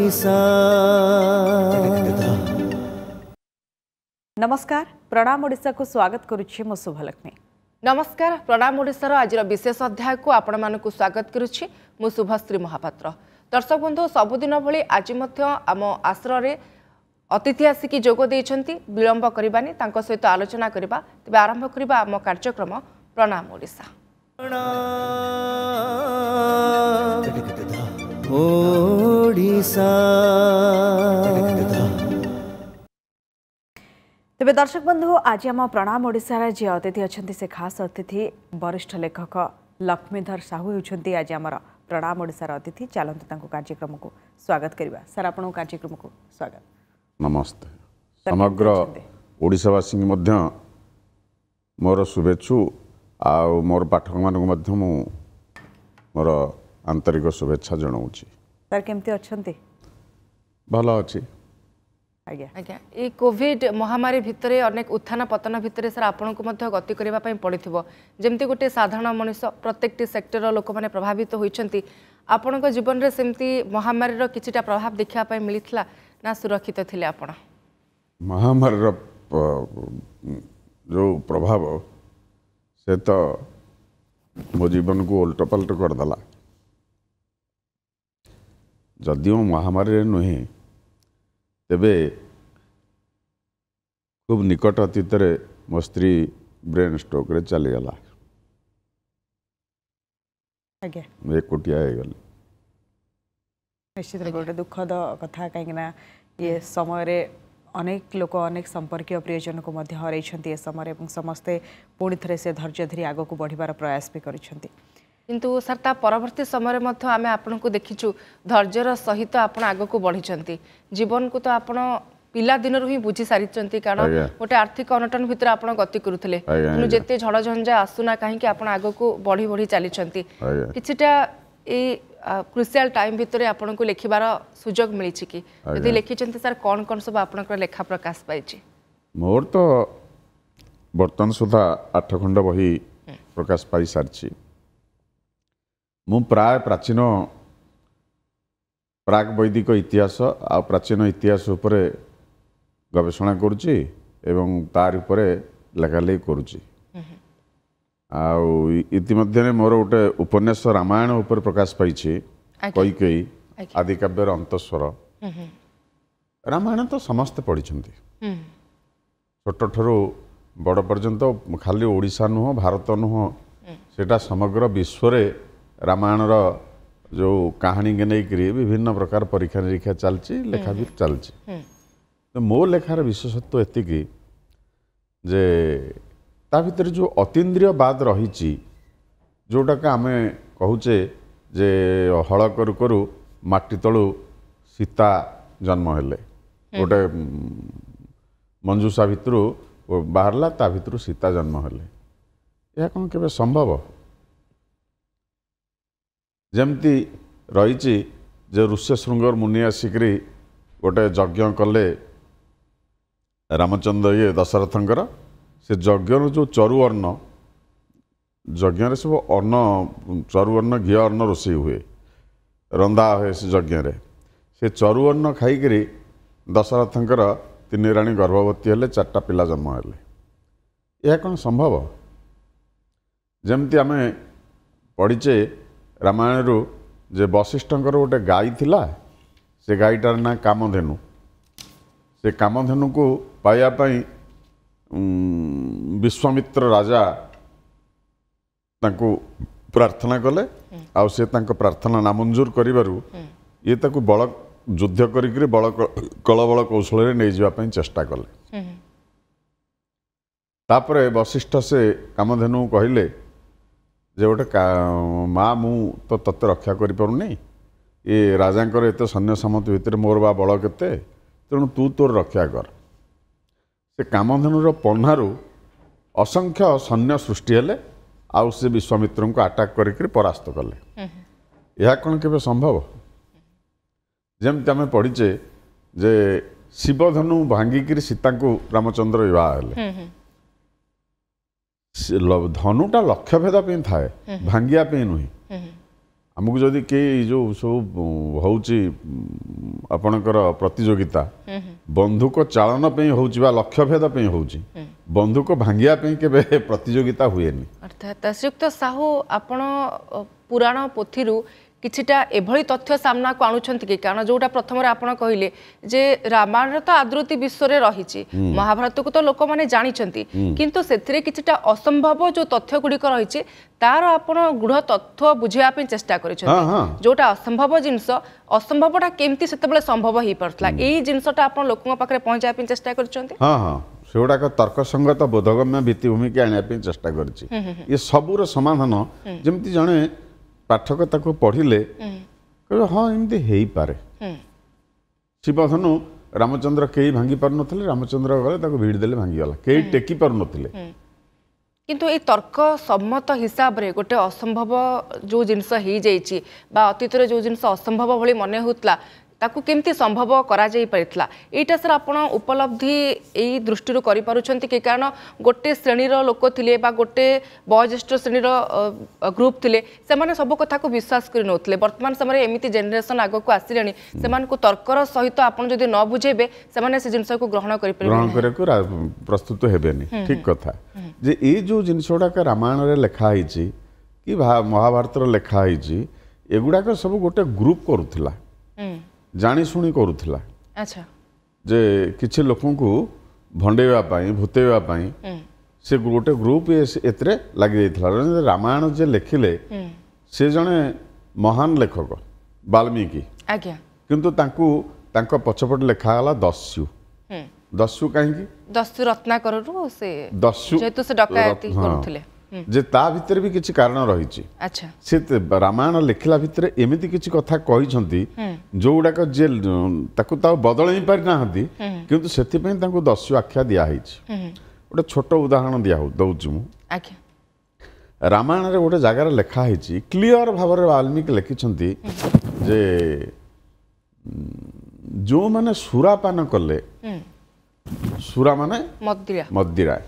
ओडिशा। नमस्कार, प्रणाम ओडिशा को स्वागत करुछि मो शुभलक्ष्मी। नमस्कार, प्रणाम ओडिशार आज विशेष अध्याय को आपण मानक स्वागत करुछि मु शुभश्री महापात्र। दर्शक बंधु, सबुदिन भली आज आम आश्रय अतिथि आसिकी जोग देइछंती। विलंब करबानी तांको सहित आलोचना करबा। तबे आरंभ करबा आम कार्यक्रम प्रणाम ओडिशा। ओडिशा। तेबे दर्शक बंधु, आज आम प्रणाम ओडिशा जे अतिथि अच्छा से खास अतिथि वरिष्ठ लेखक लक्ष्मीधर साहू होती आज आम प्रणाम ओडिशार अतिथि। चलते कार्यक्रम को स्वागत करवा। सर, आपण कार्यक्रम को स्वागत। नमस्ते। समग्र ओडिशावासी मोर शुभेच्छु आ मोर पाठक मानक मोर आंतरिक शुभेच्छा जनाऊँगी। सर, केमती अच्छंती? भल अच्छी। आज्ञा आज्ञा ये कोविड महामारी भितर अनेक उत्थान पतन भितर सर आपन को मध्य गति करबा पई पड़िथिबो। जेमती गोटे साधारण मनुष्य प्रत्येकटी सेक्टर लोक माने प्रभावित होइछंती। आपन को जीवन रे सेमती महामारी रो किछिटा प्रभाव देखा पई मिलिथला ना सुरक्षित थिले आपण? महामारी रो जो प्रभाव से तो मो जीवन को उल्टपल्ट कर दला। जदिओ महामारी नुहे तेबे खूब निकट अतीत मो स्त्री ब्रेन स्ट्रोक रे चली गला। एकुटिया हो गली। निश्चित गोटे दुखद कथा, कहीं ये समय अनेक लोक अनेक संपर्कीय प्रियजन को मध्य हरैछंती ए समय समस्ते पुणी थे से धैर्य धरी आग को बढ़िबार प्रयास भी करिसेंती। किंतु सर ता परवर्ती समय मध्य आमे आपन को देखिछु धैर्यर सहित आपण आग को बढ़िचंती। जीवन को तो आपण पिला दिन ही बुझी सारिचंती, कारण गोटे आर्थिक अनटन भितर आपण गति करुथिले। किनु जेते झड़ झंझा आसुना काहे कि आपण आग को बढ़ी बढ़ी चलीचंती। किछिटा ए क्रुशियल टाइम भितर आपण को लिखिबार सुजोग मिली कि यदि लिखिचंती सर कौन कौन सब आपण को लेखा प्रकाश पाइछि? मोर तो वर्तमान सुधा 8 खंड बही प्रकाश पाई सारछि। मु प्राय प्राचीन प्राग वैदिक इतिहास आ प्राचीन इतिहास उपरे गवेषणा करुच्ची एवं तार उपरे लेखालेखि करुच्ची। इतिमध्य मोर गोटे उपन्यास रामायण उपर प्रकाश पाई कैकेयी आदिकाव्यर अंतस्वर। रामायण तो समस्ते पढ़ी छोट ठरू बड़ पर्यंत, खाली ओडिशा नुह भारत नुह सेटा समग्र विश्व रामायण जो कहानी के नहीं विभिन्न प्रकार परीक्षा निरीक्षा चलती, लेखा भी चलती। तो मो लेखार विशेषत्व एतिकी जे ता भीतर जो अतीन्द्रिय बाद रही जोटा आम कहूचे जे हल करू करू माटी तलू सीता जन्म हेले। गोटे मंजूषा भितर बाहरला, ता भितर सीता जन्म हेले। यह कौन केबे संभव? जमती रही जे ऋष्य श्रृंगर मुनि आसिक गोटे यज्ञ कले रामचंद्र ये दशरथंकर। से यज्ञ जो चरु अन्न, यज्ञ सब अन्न चरु अन्न घी अन्न रोषे हुए, रंधा हुए से यज्ञ। से चरु अन्न खाई दशरथंकर 3 राणी गर्भवती हेले, 4टा पिला जन्म हेले। यह कौन संभव? जमती आम पढ़ीचे रामायण जे वशिष्ठंकर गोटे गाई थिला, से गाईटार ना कामधेनु। से कामधेनु को पाइबा पई विश्वामित्र राजा तांको प्रार्थना कले। आ से तांको प्रार्थना नामंजूर करिबारु ये ताको बल युद्ध करिकरी बल कलबल कौशल रे नै जिबा पई चेष्टा कले। तापरे वशिष्ठ से कामधेनु कहिले जे गोटे माँ मु तो तत्ते रक्षा करिपारुनी, ये राजांकर एते सैन्य सामंत भितर मोर बा बल केते, तेणु तू तोर रक्षा कर। से कामधेनुर पन्हारू असंख्य सैन्य सृष्टि हेले, आउ से विश्वामित्र को आटाक करिकरी परास्त कले। यह कौन केबे संभव? जमती आम पढ़ीचे जे शिवधनु भांगिकी सीता को रामचंद्र विवाह हेले। धनुटा लक्ष्य भेदा थाए, भांगिया नुहे। आमको जदि के जो सब होउची आपणकर प्रतियोगिता बंधुक चालन पे होउची बा लक्ष्यभेद पे होउची बंधुक भांगिया पे केबे प्रतियोगिता हुएनी। अर्थात श्रीयुक्त साहू आपण पुराण पोथीरु किछिटा एभली तथ्य सामना को आणुछंत कि कारण जोटा प्रथम आपण कहिले जे रामायण तो आदृति विश्व रे रहिछि महाभारत को तो लोक माने जानिछंती किंतु सेथिरे किछिटा असंभव जो तथ्य गुडी को रहिछि तार आपण गुढ़ तथ्य बुझिया पे चेष्टा करिछंती जोटा असंभव जिंस असंभवटा केमती सेतेबेले संभव ही परतला एई जिंसटा आपण लोकन पाखरे पहुंचाय पे चेष्टा करिछंती। हां हां सेउडा का तर्कसंगत बोधगम्य भित्तिभूमि के आनिया पे चेष्टा करछि ये सबुर समाधान जेमती जणे पाठक ताको पढ़िले कहे हाँ एमती हो पारे शिवधनु रामचंद्र कई भांगी पार नथिले रामचंद्र गले ताको भिड़ देले भांगी गला कई टेकी पार नथिले किंतु ए तर्क सम्मत हिसाब रे गोटे असंभव जो जिनस हो जाइछि बा अतीत रे जो जिनस असंभव भली मने होतला ताकू केमती संभव करा जाई परितला एटा सर आपण उपलब्धि एई दृष्टि करि पारुछंती कि कारण गोटे श्रेणी रो लोक थिले बा गोटे वयोज्येष्ठ श्रेणी रो ग्रुप थिले से माने सब कथा को विश्वास करि नोथले वर्तमान समय एमिति जनरेशन आगो को आसिलेनी से मान को तर्कर सहित आपण जदि न बुझेबे से माने से जिंस को ग्रहण करि परिबे ग्रहण करे को प्रस्तुत हेबेनी ठीक कथा जे ए जो जिनसोडा का रामायण रे लेखा हिची कि महाभारत रे लेखा हिची एगुडा का सब गोटे ग्रुप करूथिला जानी शुणी करूथिला अच्छा जे किछि लोकन को भंडेवा पाई भूतेवा पाई से गोटे ग्रुप एतरे लागि जाइथिला रामायण जे लेखिले से जने महान लेखक वाल्मीकि आज्ञा किंतु तांकू तांको पछपट लेखा गला दस्यु दस्यु काहे की दस्यु रत्नाकर रु से दस्यु जेतु से डकायती करूथिले जे ता भीतर भी किछि कारण रहिछि अच्छा से रामायण लेखिला भीतर एमिति किछि कथा कहिसंती जोउडा को जे ताकू ता बदल ही पारि नाहंती किंतु सेति पय तांकू दस्यु आख्या दिया हिछि गोटे छोट उदाहरण दिया हो दउछु मु आज्ञा रामायण रे गोटे जगह लेखा हिछि क्लियर भाव रे वाल्मीकि लिखिसंती जे जो माने सुरापान कले सुरा माने मदिरा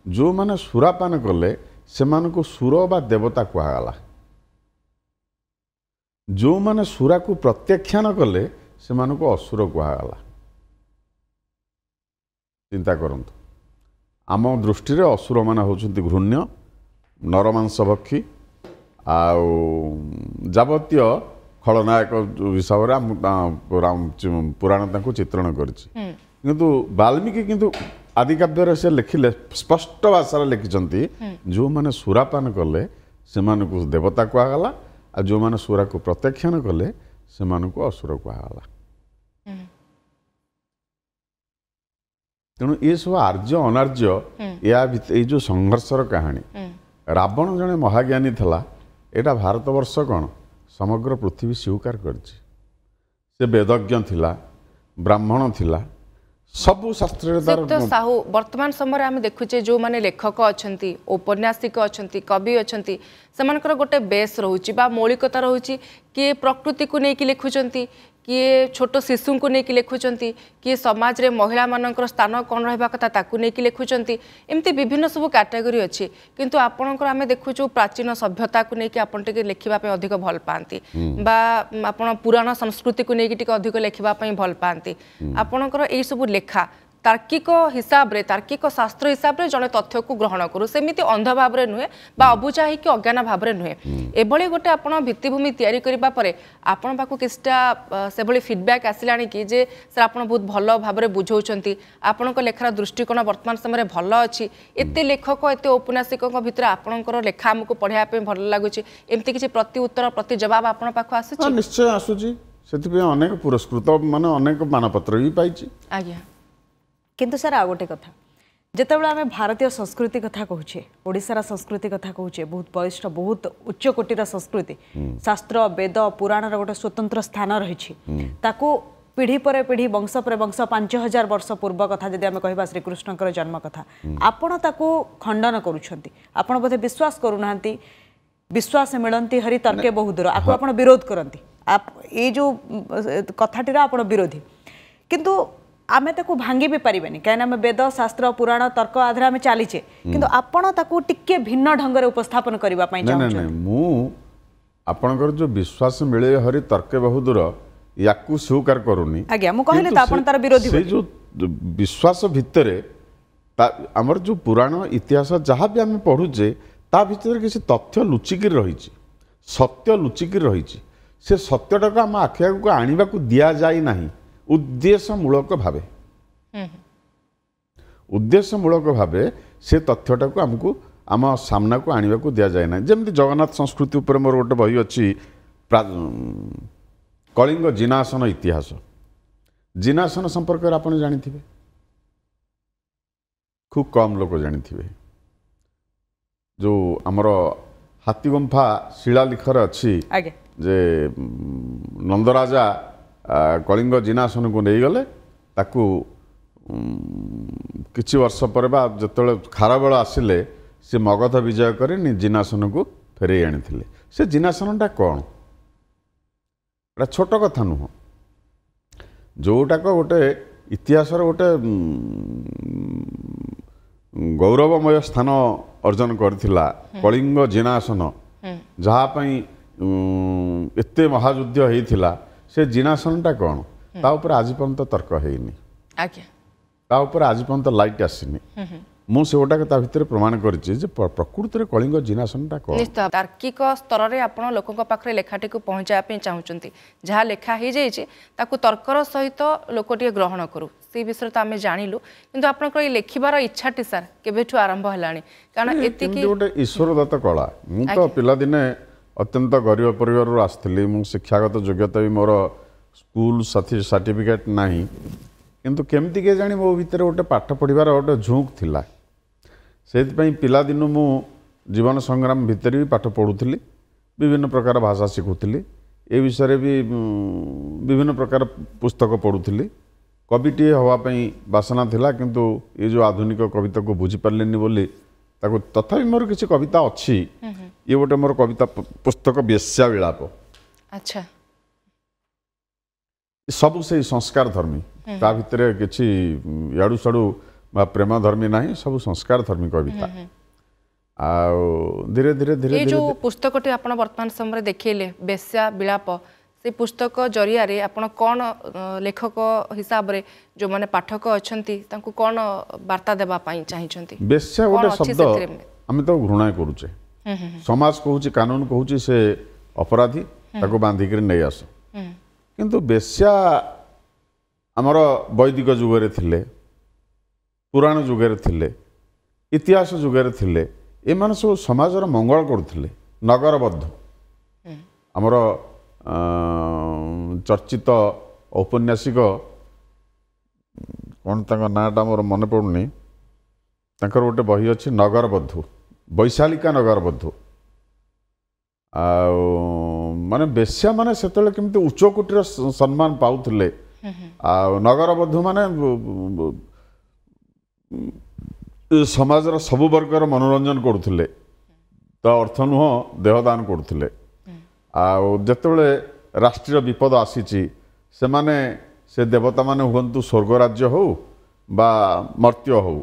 जो माने सुरापान कले से मानको सुर बा देवता कहगला जो माने सुरा को प्रत्याख्यान कले से मानको असुर कहगला चिंता करंतु आम दृष्टि रे असुर माने होचंती घृण्य नरमांस भक्षी आउ जावतीय खलनायक हिसाब से पुराण तांको चित्रण करछि किंतु वाल्मीकि किंतु आदि काव्य से लिखिले स्पष्ट भाषा लिखिंट जो मैंने सुरापान कले से देवता कहगला आ जो मैंने सुरा को प्रत्याख्यान कले से असुर कहगला तेणु ये सब आर्य अनार्य या जो संघर्षर कहानी रावण जने महाज्ञानी थला एटा भारतवर्ष कौन समग्र पृथ्वी स्वीकार कर वेदज्ञ थिला ब्राह्मण थिला सबु शास्त्र साहू वर्तमान समय आम देखुचे जो माने लेखक अच्छा औपन्यासिक अच्छा कवि अच्छा से गोटे बेस रोचे मौलिकता रोचे किए प्रकृति को लेकिन लिखुंट किए छोट शिशु को लेकिन लिखुंट किए समाज रे महिला मानकर स्थान कौन रहा कथा ताकू लेकिन लिखुंट एमती विभिन्न सब कैटेगरी अच्छी किंतु आपणकर आम देखुचु प्राचीन सभ्यता को लेकिन आपन टिके लिखिबा पे अधिक भल पाती बा आपण पुराण संस्कृति को लेकिन टिके अधिक लिखिबा पे भल पाती आपणकर एई सब लेखा तार्किक हिसाब रे तार्किक शास्त्र हिसाब रे जने तथ्य को ग्रहण करू सेमिति अंध भाव रे नुहे बा अबुचाही कि अज्ञान भाव रे नुहे एभली गोटे आपण भित्तिभूमि तयारी करिबा परे आपण पाखु किछटा सेभली फीडबैक आसिलानी कि जे सर आपण बहुत भलो भाव रे बुझौचंती आपणक लेखार दृष्टिकोण वर्तमान समय रे भलो अछि एते लेखक एते औपन्यासिकक भितर आपणकर लेखा हमकु पढिया पे भलो लागुछि एम्ति किछि प्रति उत्तर प्रति जवाब आपण पाखु आसुछि निश्चय आसुछि सेति पे अनेक पुरस्कृत माने अनेक मानपत्र भी पाइछि आज्ञा किंतु सर आ गोटे कथा जितेबाला आम भारतीय संस्कृति कथा कहूचे ओडिशार संस्कृति कथा कहूचे बहुत बलिष्ठ बहुत उच्च कोटीर संस्कृति शास्त्र वेद पुराण गोटे स्वतंत्र स्थान रही पीढ़ी पर पीढ़ी वंश पर वंश 5000 वर्ष पूर्व कथा जदि आम कह श्रीकृष्णकर जन्म कथा आपण ताकू खंडन करुछंती आपण बोधे विश्वास करूना विश्वास मिलती हरि तर्के बहुदूर आपको आपण विरोध करती ये जो कथाटीर आपण विरोधी किंतु आमे ताकू भांगी भी पारिबेनी कहीं आम वेद शास्त्र पुराण तर्क आधार आम चलीचे किंतु आपण ताकू टिके भिन्न ढंग रे उपस्थापन करबा पई चाहू नहीं मु आपणकर जो विश्वास मिले हरि तर्के बहुदूर याकू स्वीकार करूनी आज्ञा मु कहले त आपण तार विरोधी से जो विश्वास भितर आमर जो पुराण इतिहास जहाँ भी आम पढ़ुचे ता भितर किसी तथ्य लुचिकी रही सत्य लुचिकी रही से सत्यटा को आम आखि आगू आने को दि जाए ना उद्देश्यमूलक भावे उद्देश्यमूलक भावे से तथ्यटा को आमको आम सामना को आने को दि जाए ना जमी जगन्नाथ संस्कृति उपर मोर गोटे बही अच्छी कलिंग जिनासन इतिहास जिनासन संपर्क में आप जानी खूब कम लोग जानी जो आमर हाथीगुंफा शिलालेखर अच्छी जे नंदराजा कलिंग जिनासन को नहीं गले ताकू किछि वर्ष पर बा जतले खारबेल आसिले से मगध विजय कर जिनासन को फेरे आनी से जिनासनटा कौन एटा छोट कथा नुह जोटाक गोटे इतिहास गोटे गौरवमय स्थान अर्जन करथिला कलिंग जिनासन जहाँपाई एते महायुद्ध होइथिला से जिनासनटा कौन ता ऊपर आज पर्यंत तर्क हैनी ता ऊपर आज पर्यंत लाइट आसीनी मु सेटा भितर प्रमाण करिछि प्रकृति में कलिंग जिनासनटा कौन निश्चित तार्किक स्तर में आप लोकों पाखे लेखाटी को पहुँचापी चाहूँगी जहाँ लेखा हो जाए तर्कर सहित लोकटे ग्रहण करू से विषय तो आम जानलु कि आप लेखिबार इच्छाटी सार केबेठु आरंभ है कारण एतिकी गोटे ईश्वर दत्त कला मु तो पिलादिने अत्यंत गरीब परिवार आसली मु शिक्षागत योग्यता भी मोर स्कूल सर्टिफिकेट नाही किंतु केमती के जानी मो भीतर गोटे पाठ पढ़िबार गोटे झुंक थिला से पिलादिनु मु जीवन संग्राम भितर भी पाठ पढ़ुली विभिन्न प्रकार भाषा शिखुली ए विषय भी विभिन्न प्रकार पुस्तक पढ़ुली कविटे हवापाई बासना थिला किंतु ये जो आधुनिक कविता को बुझी पार्लेनी बोली ताको तथापि मोर किसी कविता अच्छी ये गोटे मोर कविता पुस्तक बेश्या विलाप अच्छा सब से संस्कार धर्मी ता भितर किछि याडू साडू प्रेम धर्मी नहीं सब संस्कार धर्मी कविता धीरे धीरे धीरे जो पुस्तकटी आप वर्तमान समय देखिले बेश्या विलाप से पुस्तक जरिया रे आपण कौन लेखक हिसाब रे जो माने पाठक अच्छी कौन वार्ता देवा चाहिए बेश्या गोटे शब्द आम तो घृणा करुचे समाज कहूँ कानून कहूँ से अपराधी ताको बांधिक नहीं आस किंतु बेश्या आमर वैदिक जुगरे थिले पुराण जुगरे थिले इतिहास जुगरे थिले एमान सब समाजर मंगल करुथिले नगरबद्ध आमर चर्चित औपन्यासिक कौन तांका नाटा मोर मन पड़ुनी तांकर गोटे बही अच्छी नगरबधू वैशालिका नगरबधू माने बेश्या माने सेतले केमती उच्च कोटीर सम्मान पाउथिले नगरबधू माने समाजर सबु वर्गर मनोरंजन करुथिले तो अर्थ नुह देहदान करुथिले जेतेबेले राष्ट्रीय विपद आसीची से माने से देवता माने हुंतु स्वर्ग राज्य हो बा मर्त्य हो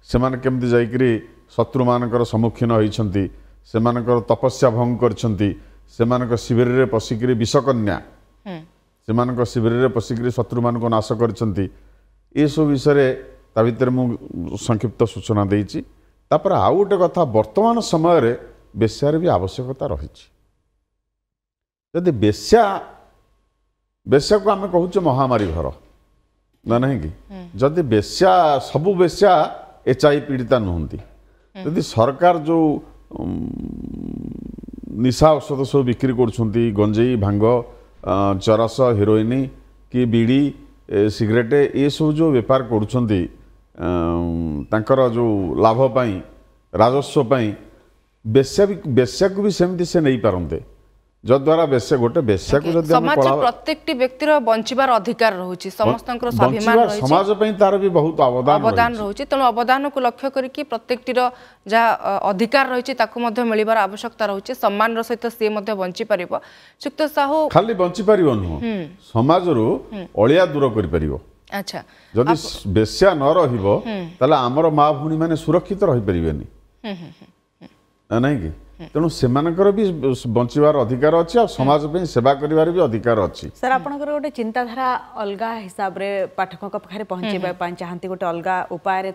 से माने केमती जाइकरी शत्रु मानकर सम्मुखीन होइछंती से मानकर तपस्या भंग करछंती से मानकर शिविर रे पसिकरी विषकन्या से मानकर शिविर रे पसिकरी शत्रु मान को नाश करछंती ए सब विषय ता भितर मु संक्षिप्त सूचना देइछि तापर आउ गोटे कथा वर्तमान समय रे बेश्यार भी आवश्यकता रहिछि यदि बेश्या बेश्या को आम कहूँ महामारी घर ना नहीं कि जदि बेश्या सबु बेश्या एचआई पीड़िता नुहति यदि सरकार जो निशा औषध सब बिक्री कर गंजेई भांग चरस हिरोइन कि बीड़ी सिगरेट ये सब जो बेपार कर जो लाभ पाई राजस्व पाई बेश्या को भी सेमती से नहीं पारंते जद्वारा बेश्या गोटे बेश्या को जदि समाज प्रत्येक व्यक्तिर बंचिबार अधिकार रहुछि समस्तंकर स्वाभिमान रहुछि समाज पई तार भी बहुत अवदान रहुछि तेणु अवदान को लक्ष्य करिकि प्रत्येकटीर जा अधिकार रहिछि ताकु मध्ये मिलिबार आवश्यकता रहुछि सम्मान रो सहित से मध्ये बंचि परिबो सुक्त साहू खाली बंचि परिबो न समाज रो अलिया दूर करि परिबो अच्छा जदि बेश्या न रहिबो तले हमर मां भूणी माने सुरक्षित रहि परिबेनी नहीं कि तेणु सेमानकर भी बंचार अधिकार अच्छी आ समाज पे सेवा करिवार भी अधिकार अच्छी। सर आपनकर गोटे चिंताधारा अलगा हिसाब रे पाठकों पाखे पहुँचवा चाहती गोटे अलगा उपाय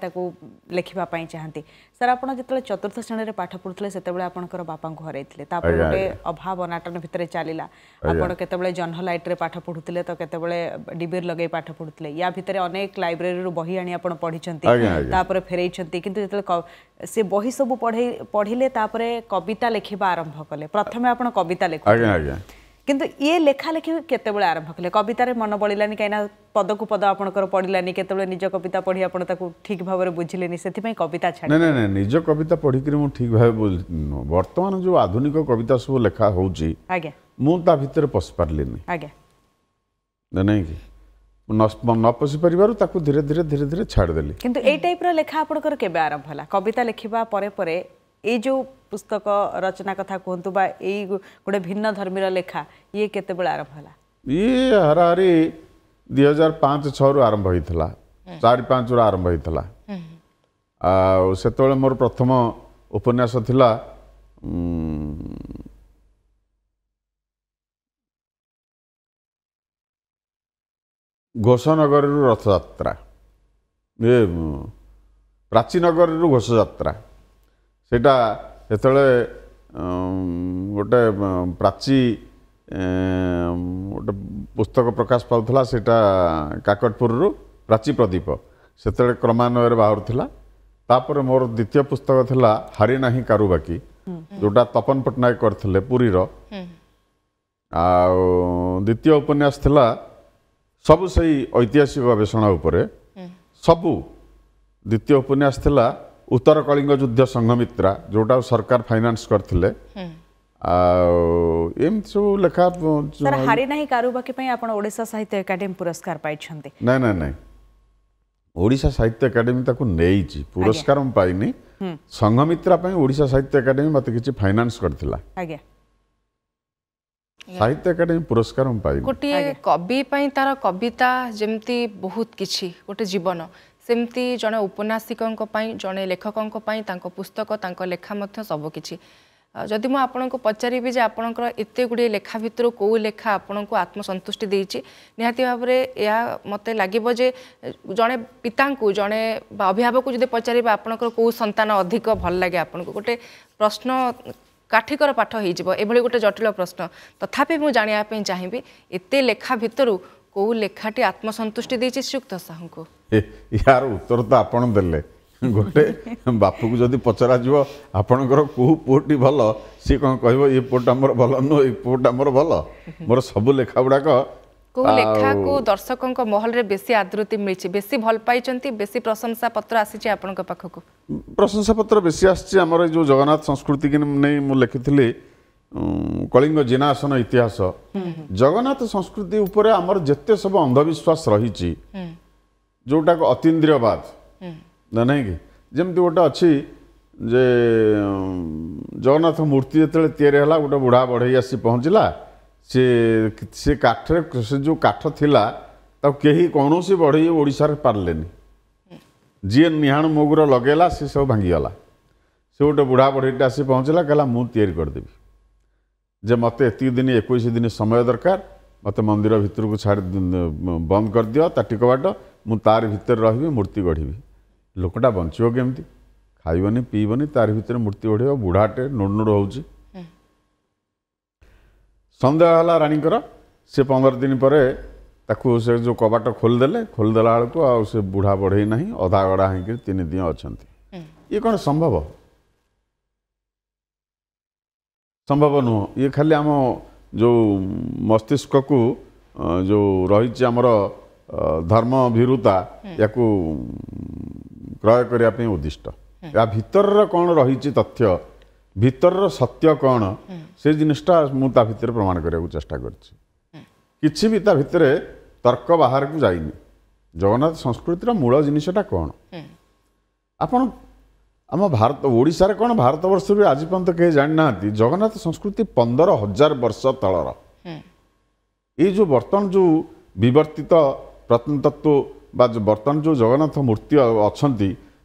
लिखा चाहती। सर आप जो चतुर्थ श्रेणी में पाठ पढ़ुते से आपंकर बापा को हर गोटे अभाव अनाटन भितर चलला आप केतबेले जन्ह लाइट रे पाठ पढ़ुते तो केतबेले डिबिर लगे पाठ पढ़ुते या भितर अनेक लाइब्रेरी बही आनी आप पढ़ी फेरई किंतु से बही सब पढ़िले कविता लिखा आरंभ कले प्रथम आप कविता लिख किंतु ये लेखा लेखि केतेबेले आरंभ कले कवितार मन बड़ानी कहीं पद को पद आपंकर पढ़लानी केतेबेले निज कविता पढ़ी आप ठीक भाव में बुझिलेनी से कविता छाड़ नहीं निज कविता पढ़िक ठीक भाव बर्तमान जो आधुनिक कविता सब लेखा होउची मुझे भितर पशि पार्लिनी नहीं कि न पशि पार धीरे धीरे धीरे धीरे छाड़देली किंतु ए टाइप रो लेखा आपनकर केबे आरंभ होला कविता लिखिबा परे परे ये जो पुस्तक रचना कथा कहतु बा ये गोटे भिन्न धर्मीर लेखा ये केतेबेले आरंभ होला ये हराहरी 2005-06 रु आरंभ होइथला 4-5 रु आरंभ होइथला आ सेतोले मोर प्रथम उपन्यास थिला घोषनगर रथयात्रा ये प्राचीनगर घोषयात्रा सेटा जेतले गोटे प्राची गोटे पुस्तक प्रकाश पाउथला सेटा काकटपुर प्राची प्रदीप सेतले क्रमान्वय बाहर थिला तापर मोर द्वितीय पुस्तक थिला हारी नाही कारुबाकी जोटा तपन पटनायक करथिले पुरी रो आ द्वितीय उपन्यास थिला सब सही ऐतिहासिक गवेषणा उपरे सबू द्वितीय उपन्यास थिला उत्तर कलिंग युद्ध संघमित्रा जोटा सरकार फाइनान्स करथिले एम सब लेखा सर हारी नाही कारुबाकी पई आपण ओडिसा साहित्य एकेडमी पुरस्कार पाइछन्ते नहीं ओडिशा साहित्य एकेडमी ताको नेइची पुरस्कार हम पाइनी संघमित्रा पई ओडिसा साहित्य एकेडमी मते किछि फाइनान्स करथिला आज्ञा साहित्य एकेडमी पुरस्कार हम पाइनी गोटे कवि पई तार कविता जेमती बहुत किछि गोटे जीवन सेमती जड़े उपन्यासिकों जड़े लेखकों पुस्तक तांको लेखा मध्य सब किछि जदि मुझे आपन को पचारि जे आपणकर एते गुड़े लेखा भितर कौ लेखा आपन को आत्मसंतुष्टि देछि निहाती भाव में मत लगे जे जड़े पिता को जड़े अभिभावक को जब पचारे आपणकर कौ संतान अधिक भल लगे आपन को गोटे प्रश्न काठिकर पाठ हो गोटे जटिल प्रश्न तथापि मुझे जानापी चाहिए एते लेखा भितर कौ लेखाटी आत्मसंतुष्टि देछि श्रीयुक्त साहू को यार उत्तर तो आपन देले गोटे बापू को जदि पचरा जीव आपणकर कौ पुओटी भल सी कौन कह ये पुओटा मोर भल नुह ये पुओटा मोर भल मोर सब लेखा गुड़ाक कौ लेखा को दर्शकों महल रे बेसी आदृति मिली बेसी भल पाई बेसी प्रशंसा पत्र आसी आपण पाखक प्रशंसा पत्र बेसी आसी आमर जो जगन्नाथ संस्कृति की नहीं मुझे लिखी कलिंग जिनासन इतिहास जगन्नाथ संस्कृति उपरे आमर जेते सब अंधविश्वास रही जोटा को अतीन्द्रियवाद नहीं कि जमती गोटे अच्छी जे जगन्नाथ मूर्ति जो तैयारी गोटे बुढ़ा बढ़ई आसी पहुँचला से काठरे से जो काठ थिला कहीं कौन सी बढ़ई ओडिशा रे पार्लेनी जी निहाण मोगुर लगेला सी सब भांगीगला से गोटे बुढ़ा बढ़ईटा आसी पहुँचला कहला मु तैयारी करदेवी जे मत एति दिन 21 दिन समय दरकार मत मंदिर भितर को छाड़ बंद कर दियो ताटिक बाट मु तार भितर रही मूर्ति गढ़ी लोकटा बंचो केमती खाइबनी पीबनी तार भितर मूर्ति गढ़ बुढ़ाटे नुड़ नुड़ हो सन्देह है राणीकर से 15 दिन पर ताकू से जो कबाट खोलदेला बेलू आ से बुढ़ा बढ़ई ना अधा गड़ा हो 3 दिन अच्छा ये कौन संभव संभव नुह ये खाली आम जो मस्तिष्क को जो रही आमर धर्म भीरुता या क्रय करने उद्दिष्ट या भितर कौन रही तथ्य भितर सत्य कौन से जिनटा मुझे भितर प्रमाण करने को चेष्टा किसी भी भितर तर्क बाहर को जाइनी जगन्नाथ संस्कृतिर मूल जिनटा कौन आपण आम भारत ओडिशा रे कौन भारत वर्ष आज पर्यंत कहीं जाना जगन्नाथ संस्कृति 15,000 वर्ष तलर ये जो बर्तमान जो विवर्तित प्रत्नतत्व बर्तमान जो जगन्नाथ मूर्ति अच्छा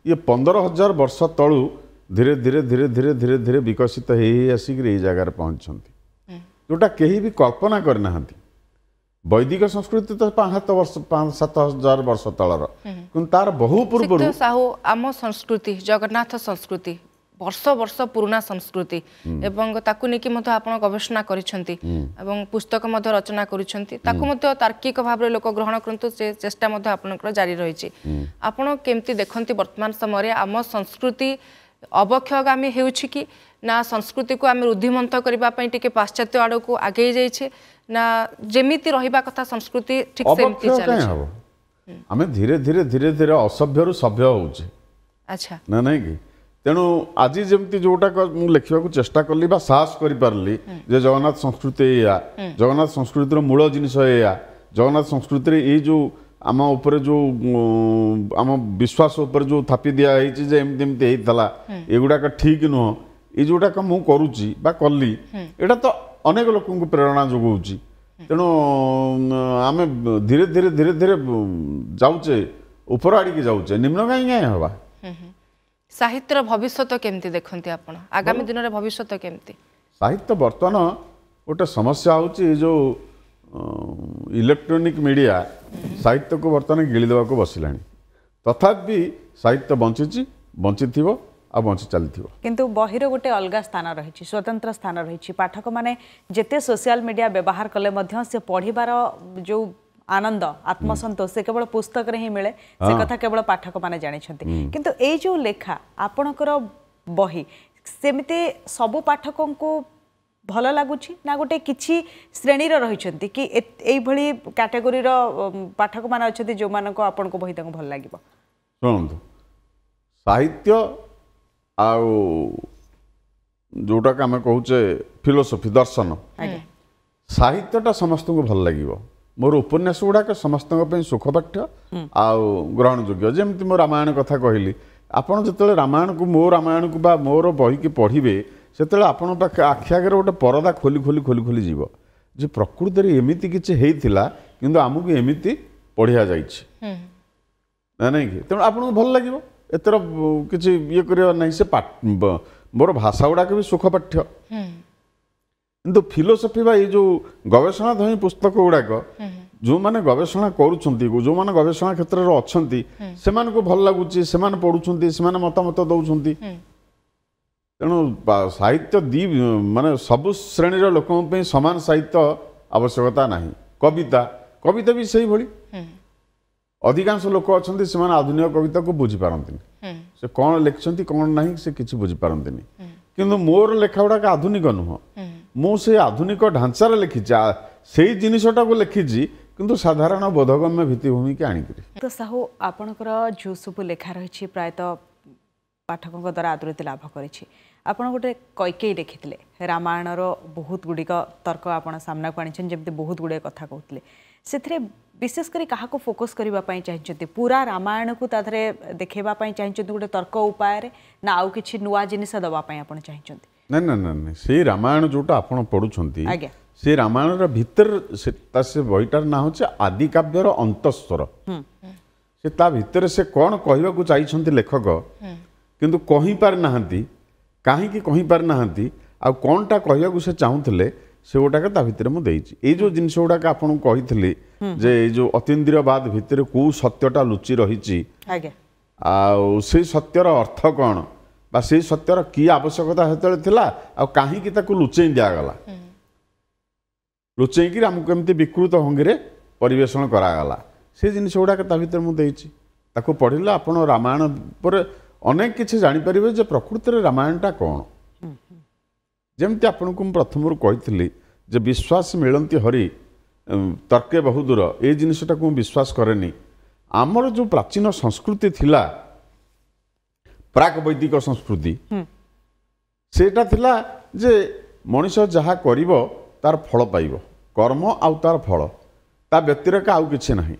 ये 15,000 वर्ष तलू धीरे धीरे धीरे धीरे धीरे धीरे विकसित आसिक जगार पहुँचती जोटा कहीं भी कल्पना करना वैदिक संस्कृति तो 5,000-7,000 वर्ष तलर कि तार बहु पूर्व साहू आम संस्कृति जगन्नाथ संस्कृति वर्ष वर्ष पुराना संस्कृति एवं ताकू नेकी मध्य आपण गवेषणा करिसेंती एवं पुस्तक मध्य रचना करिसेंती ताकू मध्य तार्किक भाव रे लोक ग्रहण करंतु से चेष्टा मध्य आपनकर जारी रहिछि आपण केमती देखंती वर्तमान समय आम संस्कृति अवक्षयगामी हेउछि कि ना संस्कृति को आम रुद्धिमंत करबा पई टिके पाश्चात्य आड़ को आगे जाइछे ना जेमिति रहिबा कथा संस्कृति ठीक सेमती चले आमे धीरे धीरे धीरे धीरे असभ्य रु सभ्य होउछे अच्छा ना नहीं कि तेणु आज जमी जोटा लिखा चेष्टा कली साहस करी जे जगन्नाथ संस्कृति या जगन्नाथ संस्कृतिर मूल जिनिस या जगन्नाथ संस्कृति ये जो आम उपर जो आम विश्वास उपर जो थापी दिखाई जे एमती होता एगुड़ाक ठीक नुह ये जोटाक मु करुच्ची कली एटा तो अनेक लोक प्रेरणा जोगाऊँगी तेणु आम धीरे धीरे धीरे धीरे जाऊे ऊपर आड़िकी जाऊे निम्न कहीं हवा साहित्यर भविष्य केमती देखते आपण आगामी दिन में भविष्य केमती साहित्य बर्तमान गोटे समस्या होची जो इलेक्ट्रॉनिक मीडिया साहित्य को बर्तमान गिलीदेवा को बसिलानी तथापि साहित्य बंची बंची आ बंची चली किंतु बहिर गोटे अलग स्थान रही स्वतंत्र स्थान रही पाठक माने जेते सोशल मीडिया व्यवहार कले मध्य से पढ़िबार जो आनंद आत्मसंतोष से केवल पुस्तक रे ही मिले से कथा केवल पाठक माने जानिछंती किंतु ए जो लेखा आपणकर बही सेमिते सबु पाठकों को भल लगुछि ना गोटे किछि श्रेणी रो रहिछंती कि एई भली कैटेगरी रो पाठक माने अछंती जो मानको आपन को बही ताको भल लागिबो सुनंतु साहित्य आ जोटा का कहूचे फिलोसफी दर्शन साहित्यटा समस्त को भल लागिबो मोर उपन्यास गुड़ाक समस्त सुखपाठ्य आउ ग्रहण योग्य जमी मो रामायण कथा कहली आपड़ जो रामायण को मो रामायण को बा मोर बही की पढ़े से आपण आखि आगे गोटे परदा खोली खोली खोली खोली जीव जे प्रकृति में एमती किसी होता कि आमको एमती पढ़िया जाइए नहीं कि तेणु आपको भल लगे एतर किसी ये करना से मोर भाषा गुड़ाक भी सुखपाठ्य किंतु फिलोसफी बा ये जो गवेषणा धनी पुस्तक गुड़ाक जो माने गवेषणा करुछंती जो माने गवेषणा क्षेत्र रे अछंती सेमान को भल लागुची सेमान पढुछंती सेमान मतामत दउछंती तेणु साहित्य दी माने सब श्रेणी रो लोकों पे समान साहित्य आवश्यकता नाही कविता कविता भी सही भली अधिकांश लोक अछंती सेमान आधुनिक कविता को बुझी पारंतिनी से कोन लिखछंती कोन नाही से किछि बुझी पारंतिनी किंतु मोर लेखा गुड़ाक आधुनिक नुह मु से आधुनिक ढांचार लिखी से जिनटा को लिखी किंतु साधारण बोधगम्य भित्तिभूमि के आणिक तो साहू आपणकर जो सब लेखा रही प्रायतः पाठकों द्वारा आदृति लाभ करी आपड़ गोटे कैकेयी देखी रामायणर बहुत गुड़िक तर्क आप सामना को आनी बहुत गुड़े कथा कहते से विशेषकर क्या फोकस करने चाहिए पूरा रामायण को ताधरे देखेवाई चाहिए गोटे तर्क उपाय ना आउ कि नुआ जिनिस दवाई आप चाहिए ना ना ना से रामायण जोटा आप पढ़ुंट से रामायण भितर से बहीटार ना होचे आदि काव्यर अंतस्वर से ता भितर से कौन कहवाक चाहिए लेखक किंतु कही पार नाहंती कहीं कही पार नाहंती आ कौनटा कहवाक से चाहूले से गोटाक ता भितर मु देइछि ए जो जिनस गुड़ाक आपन कहिथिली जे जो अतीन्द्रियवाद भितर को सत्यटा लुचि रही आ से सत्यर अर्थ कौन बा से सत्यर की आवश्यकता हेतले थिला आ काहे की ताकू लुचेई दियागला लुचेई कि हमको केमती विकृत हंगिरे परिवेषण करागला से जिनस गुड़ाक ता भितर मु देइछि ताकू पढ़िले आपण रामायण पर अनेक किछि जानि परिबे जे प्रकृति रे रामायणटा कौन जमती आपन को प्रथम कही जे विश्वास मिलती हरि तर्के बहुदूर ये जिनटा को विश्वास करेनी आमर जो प्राचीन संस्कृति थिला प्राक वैदिक संस्कृति सेटा थिला जे मनुष्य जहाँ करिवो तार फल पाइबो कर्म आउ तार फल ता व्यतिरेक आउ किछि नाही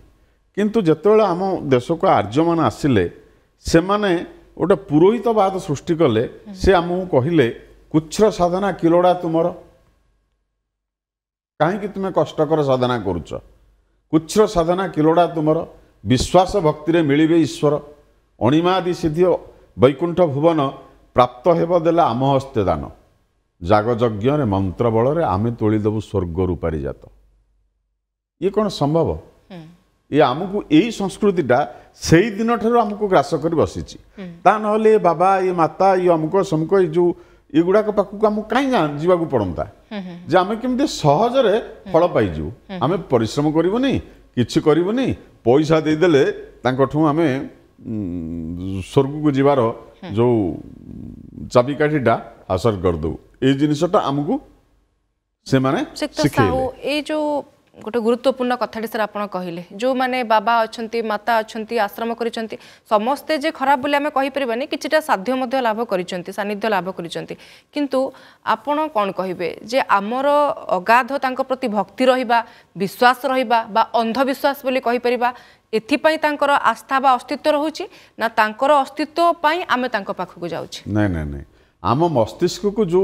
किंतु जेतेबेले आम देश को आर्य मान आसिले से माने गोटे पुरोहितवाद सृष्टि कले से आमको कहले कुच्छ्र साधना किलोड़ा तुमर कहीं तुम्हें कष्टकर साधना करुच कुच्छ्र साधना किलोड़ा तुमर विश्वास भक्ति रे मिलिबे ईश्वर अणिमादि सिद्धि वैकुंठ भुवन प्राप्त हेब देले आम हस्ते दान जागयज्ञ मंत्र बल आमे तोड़ीदेबू स्वर्ग रूपारी जात ये कौन संभव ये आमको यही संस्कृतिटा से ही दिन ठार आमको ग्रास कर बसी ता ना बाबा ये माता ये अमुक समुक ये जो ये गुड़ाक पाखक आमको कहीं जावाक पड़ता जे आम केमती सहजरे फल पाइजु आम परिश्रम करबनी किछि करबनी पैसा देदेले तांकठू आम स्वर्ग को जीवार जो चाबिकाठीटा हासिल करदे ये जिनसटा आमको से माने ये जो गोटे गुरुत्वपूर्ण कथाटी सर आप कहले जो माने बाबा अच्छा माता अच्छा आश्रम कर समस्ते जे खराब बोले आम कहीपरबानी किछिटा साध्य मध्य लाभ कर सानिध्य लाभ कर किंतु आपण कौन कहे जे आमर अगाध तांको प्रति भक्ति रहिबा विश्वास रहिबा बा अंधविश्वास बोली कहीपरिबा एथिपाई तांकर आस्था बा अस्तित्व रहुची ना तांकर अस्तित्व पाई आमे तांको पाखकु जाउची नहीं नहीं नहीं आम मस्तिष्क को जो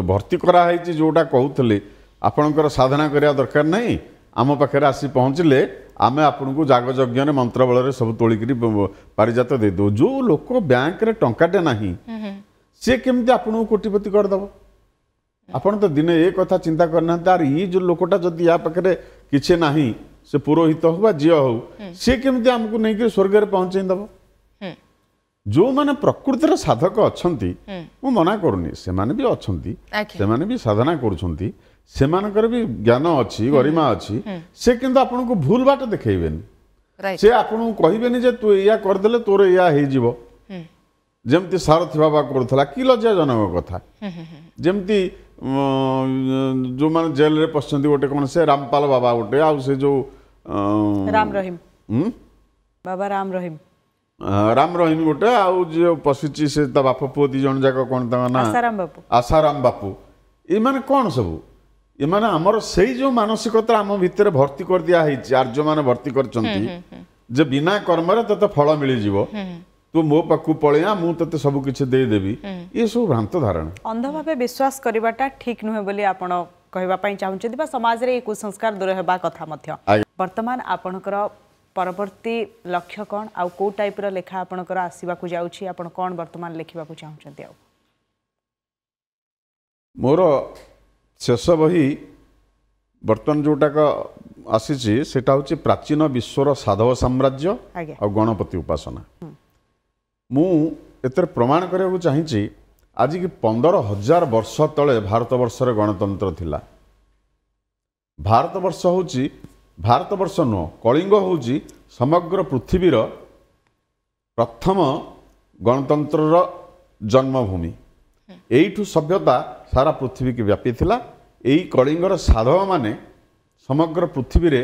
भर्ती कराई जोटा कहते आपणकर साधना करने दरकार नहीं आम पाखे आसी पहुँचले आमे आपन को जागयज्ञ मंत्र बल सब तोलिकी पारिजात देदेव जो लोक बैंक रे टंकाटे नाही सी केमती आपन को कोटिपति करदेव आपन तो दिने एक कथा चिंता करना तार ये जो लोकटा जदि या पाखे किसी ना से पुरोहित हो बा झील हो सी केमती आमको नहीं स्वर्ग में पहुँचेदेव जो माने प्रकृतिर साधक अच्छा मु मना करूनी से माने भी अच्छा से माने भी साधना करुछंती सेमानकर भी ज्ञान अच्छी गरिमा अच्छी से किंतु आपन को भूल बाट देखेबेनी से आपन को कहबेनी जे तू या करदेले तोर या हे जीवो जेमती सारथी बाबा करूथला कि लज्जाजनक कथा जेमती जो माने जेल रे पछंती गोटे कोन से रामपाल बाबा गोटे आ से जो राम रहीम बाबा राम रहीम गोटे आउ जो पशुची से ता बाप पुओ दी जन जाक कोन ता ना आसाराम बापू ये माने कोन सब ये माने हमर सही जो मानसिकता आम भितर भर्ती कर दिया आर्य मान भर्ती कर बिना कर्म ते फल मिल जीवो तू मो पाखु पलैया मु ते सब किछि दे देबी ये सब भ्रांत धारणा अंध भावे विश्वास करबाटा ठीक नुहे बोली आपण कहबा पई चाहुछथि बा समाज रे कुसंस्कार दूर हेबा कथा मध्य वर्तमान आपणकर परवर्ती लक्ष्य कौन आउ को टाइप रो लेखा आपणकर आसीबा को जाउछि आपण कोन वर्तमान लेखिबा को चाहुछथि आउ मोर शेष बही बर्तमान जोटाक आसी सेटा हूँ प्राचीन विश्वर साधव साम्राज्य और गणपति उपासना मु एतर प्रमाण करने चाहिए आज की 15,000 वर्ष तले भारतवर्ष गणतंत्र थिला भारतवर्ष हूँ भारतवर्ष नुह कलिंग हूँ समग्र पृथ्वीर प्रथम गणतंत्र जन्मभूमि एठू सभ्यता सारा पृथ्वी की व्यापी थिला यही कलिंगर साधव माने समग्र पृथ्वी रे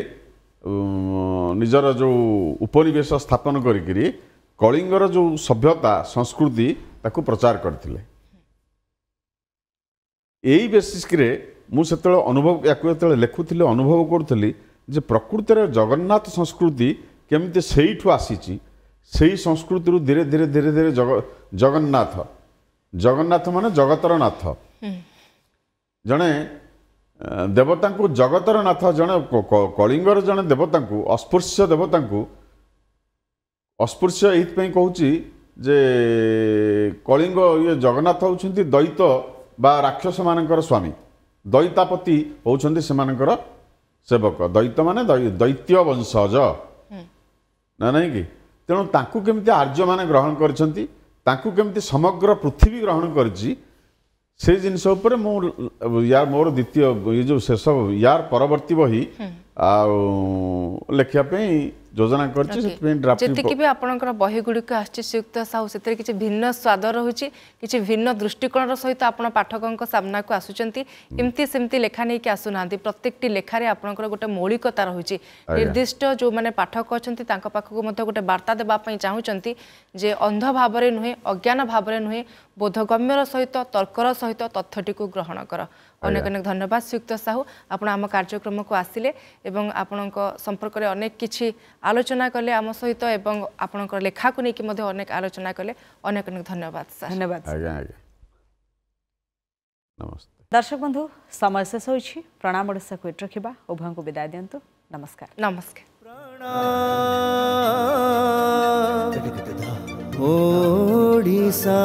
निजर जो उपनिवेश स्थापन करिकरी कलिंगर जो सभ्यता संस्कृति ताकू प्रचार करथिले यही बेसिस रे मु सेतले अनुभव याकू जेतले लेखुथिले अनुभव करुथिली जे प्रकृति रे जगन्नाथ संस्कृति केमते सेइठू आसीची सेही संस्कृति रु धीरे धीरे धीरे धीरे जगन्नाथ जगन्नाथ माने जगतर नाथ जड़े देवता को जगतर नाथ जड़े कलिंगर जड़े देवता को अस्पृश्य देवता को अस्पृश्य ये कहूँ जे कलिंग ये जगन्नाथ होउछंती दैत बा राक्षस मानकर स्वामी दैतापति होउछंती सेमानकर सेवक दैत माने दैत्य वंशज ना नहीं कि तेणु तांकु केमती आर्य माने ग्रहण करछंती तांकु केमती समग्र पृथ्वी ग्रहण करछि से जिनस उपर यार मोर द्वितीय ये जो शेष यार परवर्ती बही लेखिया योजना करछि भी आपनकर बही गुड़िक आश्युक्त साहू से किसी भिन्न स्वाद रहुछि किसी भिन्न दृष्टिकोण सहित आपण पाठकों सामना को आसुचंती एमती सेमती लेखा नहीं कि आसुना प्रत्येकटी लेखारे आपनकर गोटे मौलिकता रहुछि निर्दिष्ट जो माने पाठक अछंती तांका पाखको मध्ये गोटे वार्ता देबा पई चाहुचंती जे अंध भावरे नुहे अज्ञान भावरे नुहे बोधगम्यर सहित तर्कर सहित तथ्यटी को ग्रहण कर अनेक अनेक धन्यवाद श्रीयुक्त साहू आपण आम कार्यक्रम को आसिले एवं आपणक संपर्क में अनेक किछि आलोचना कले आम सहित एवं आपणकर लेखा को लेकिन मध्ये अनेक आलोचना कले अनेक अनेक धन्यवाद सर धन्यवाद नमस्ते दर्शक बंधु समय शेष होइछि प्रणाम ओडिशा को एट रखिबा उभय को विदाय दियंतु नमस्कार नमस्कार ओडिशा